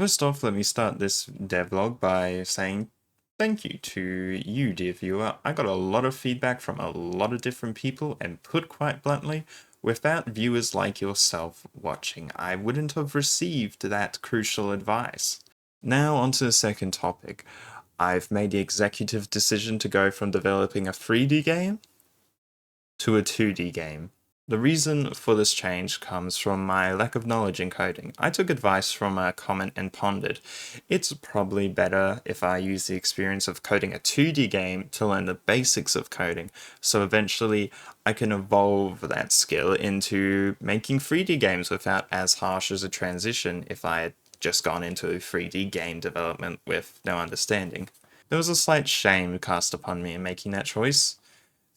First off, let me start this devlog by saying thank you to you, dear viewer. I got a lot of feedback from a lot of different people, and put quite bluntly, without viewers like yourself watching, I wouldn't have received that crucial advice. Now, on to the second topic. I've made the executive decision to go from developing a 3D game to a 2D game. The reason for this change comes from my lack of knowledge in coding. I took advice from a comment and pondered. It's probably better if I use the experience of coding a 2D game to learn the basics of coding, so eventually I can evolve that skill into making 3D games without as harsh as a transition if I had just gone into 3D game development with no understanding. There was a slight shame cast upon me in making that choice,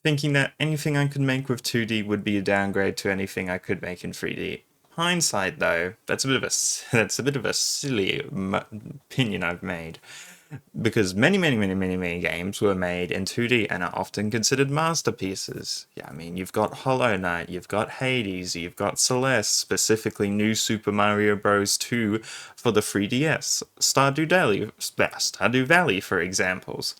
thinking that anything I could make with 2D would be a downgrade to anything I could make in 3D. Hindsight, though, that's a bit of a silly opinion I've made, because many games were made in 2D and are often considered masterpieces. Yeah, I mean, you've got Hollow Knight, you've got Hades, you've got Celeste, specifically New Super Mario Bros. 2 for the 3DS, Stardew Valley, for examples.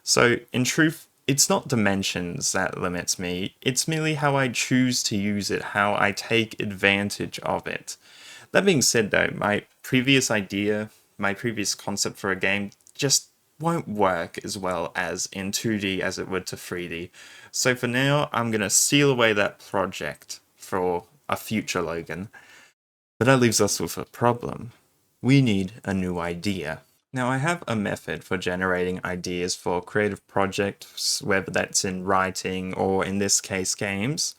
So, in truth, it's not dimensions that limits me, it's merely how I choose to use it, how I take advantage of it. That being said, though, my previous concept for a game just won't work as well as in 2D as it would to 3D. So for now, I'm going to seal away that project for a future Logan. But that leaves us with a problem. We need a new idea. Now, I have a method for generating ideas for creative projects, whether that's in writing or, in this case, games.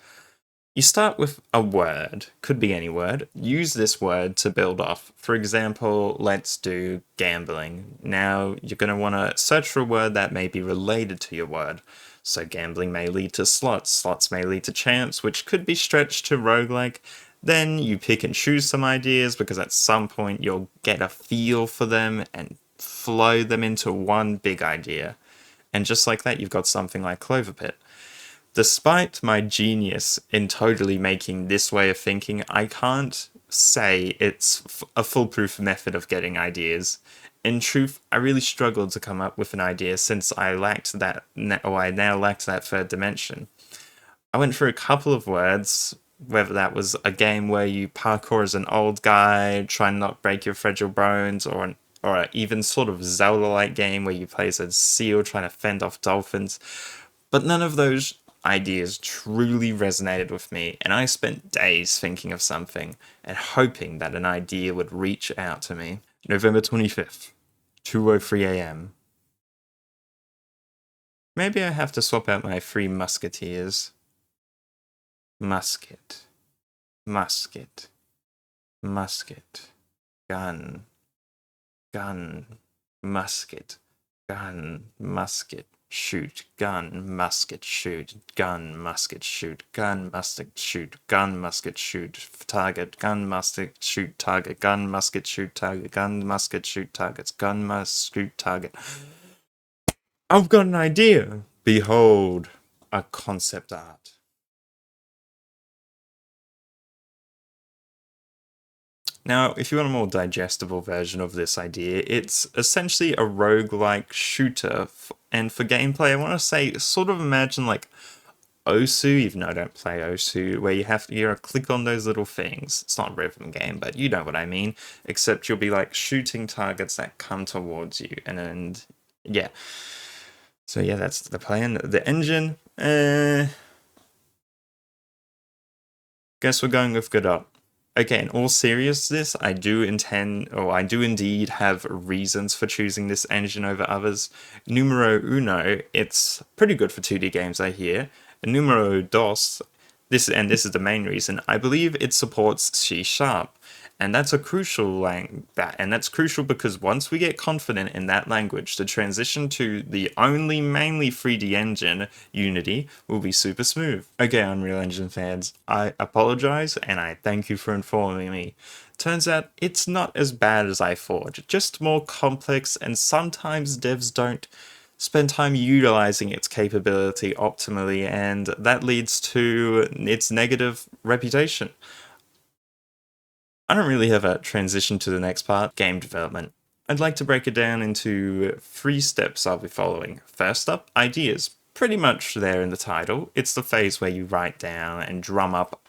You start with a word, could be any word. Use this word to build off. For example, let's do gambling. Now, you're going to want to search for a word that may be related to your word. So gambling may lead to slots, slots may lead to champs, which could be stretched to roguelike. Then you pick and choose some ideas because at some point you'll get a feel for them and flow them into one big idea. And just like that, you've got something like Cloverpit. Despite my genius in totally making this way of thinking, I can't say it's a foolproof method of getting ideas. In truth, I really struggled to come up with an idea since I now lacked that third dimension. I went through a couple of words, whether that was a game where you parkour as an old guy, try and not break your fragile bones, or an even sort of Zelda-like game where you play as a seal trying to fend off dolphins. But none of those ideas truly resonated with me, and I spent days thinking of something and hoping that an idea would reach out to me. November 25th, 2:03 a.m. Maybe I have to swap out my three musketeers. Musket, musket, musket, gun, gun, musket, gun, musket, shoot, gun, musket, shoot, gun, musket, shoot, gun, musket, shoot, gun, musket, shoot, target, gun, musket, shoot, target, gun, musket, shoot, target, gun, musket, shoot, targets, gun, must shoot, target. I've got an idea! Behold, a concept art. Now, if you want a more digestible version of this idea, it's essentially a roguelike shooter, and for gameplay, I want to say, sort of imagine like Osu, even though I don't play Osu, where you click on those little things. It's not a rhythm game, but you know what I mean. Except you'll be like shooting targets that come towards you, and yeah. So yeah, that's the plan. The engine, guess we're going with Godot. Okay, in all seriousness, I do indeed have reasons for choosing this engine over others. Numero uno, it's pretty good for 2D games, I hear. And numero dos, this is the main reason, I believe it supports C sharp. And that's crucial because once we get confident in that language, the transition to the only mainly 3D engine, Unity, will be super smooth. Okay, Unreal Engine fans, I apologize and I thank you for informing me. Turns out it's not as bad as I thought, just more complex, and sometimes devs don't spend time utilizing its capability optimally, and that leads to its negative reputation. I don't really have a transition to the next part, game development. I'd like to break it down into 3 steps I'll be following. First up, ideas. Pretty much there in the title. It's the phase where you write down and drum up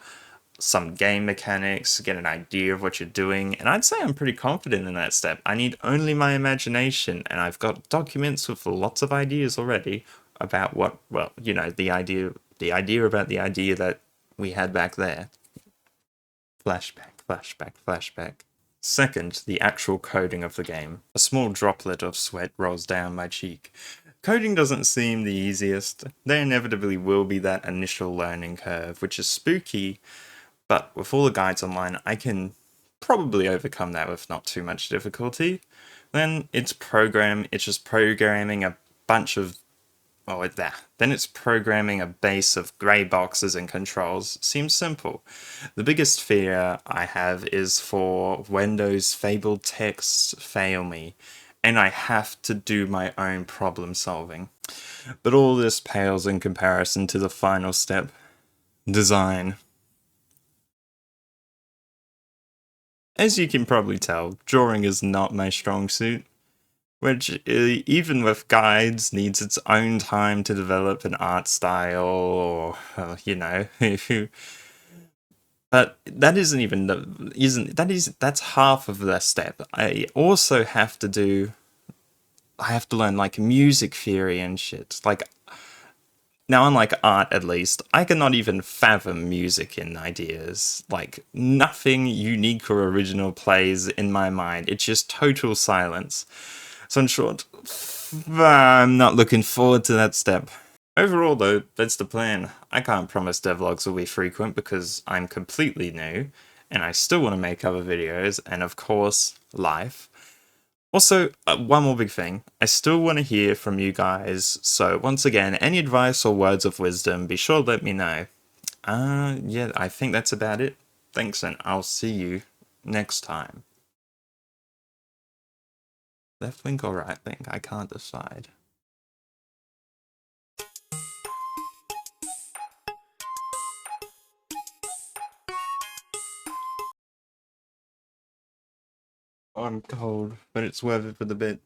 some game mechanics, get an idea of what you're doing, and I'd say I'm pretty confident in that step. I need only my imagination, and I've got documents with lots of ideas already about what, well, you know, the idea about the idea that we had back there. Flashback, flashback, flashback. Second, the actual coding of the game. A small droplet of sweat rolls down my cheek. Coding doesn't seem the easiest. There inevitably will be that initial learning curve, which is spooky, but with all the guides online, I can probably overcome that with not too much difficulty. Then it's just programming a bunch of then it's programming a base of grey boxes and controls. Seems simple. The biggest fear I have is for when those fabled texts fail me, and I have to do my own problem solving. But all this pales in comparison to the final step, design. As you can probably tell, drawing is not my strong suit, which, even with guides, needs its own time to develop an art style, or, but that isn't even the, isn't, that is, that's half of the step. I have to learn, like, music theory and shit. Like, now, unlike art, at least, I cannot even fathom music in ideas. Like, nothing unique or original plays in my mind. It's just total silence. So in short, I'm not looking forward to that step. Overall though, that's the plan. I can't promise devlogs will be frequent because I'm completely new, and I still want to make other videos, and of course, life. Also, one more big thing. I still want to hear from you guys, so once again, any advice or words of wisdom, be sure to let me know. Yeah, I think that's about it. Thanks, and I'll see you next time. Left link or right link? I can't decide. I'm cold, but it's worth it for the bit.